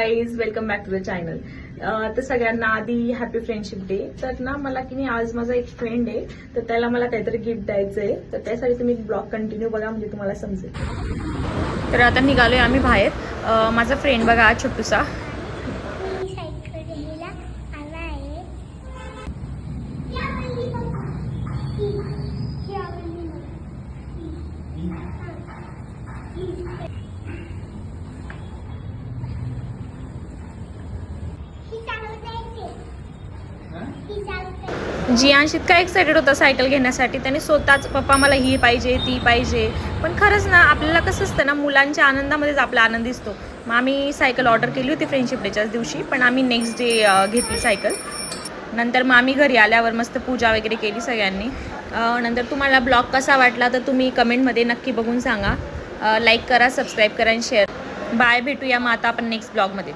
Guys welcome back to the channel. तर सगळ्यांना आधी हॅपी फ्रेंडशिप डे. तर ना मला की नाही आज माझा एक फ्रेंड आहे, तर त्याला मला काहीतरी गिफ्ट द्यायचंय. तर त्यासाठी तुम्ही ब्लॉग कंटिन्यू बघा म्हणजे तुम्हाला समजेल. तर आता निघालोय आम्ही बाहेर. माझा फ्रेंड बघा आज छोटूसा. जियांश इतका एक्साइटेड होता सायकल घेण्यासाठी. त्याने स्वतःच पप्पा मला ही पाहिजे ती पाहिजे. पण खरंच ना आपल्याला कसं असतं ना, मुलांच्या आनंदामध्येच आपला आनंद दिसतो. मग आम्ही सायकल ऑर्डर केली होती फ्रेंडशिप डेच्याच दिवशी, पण आम्ही नेक्स्ट डे घेतली सायकल. नंतर मग आम्ही घरी आल्यावर मस्त पूजा वगैरे केली सगळ्यांनी. नंतर तुम्हाला ब्लॉग कसा वाटला तर तुम्ही कमेंटमध्ये नक्की बघून सांगा. लाईक करा, सबस्क्राईब करा आणि शेअर. बाय, भेटूया मग आता आपण नेक्स्ट ब्लॉगमध्ये.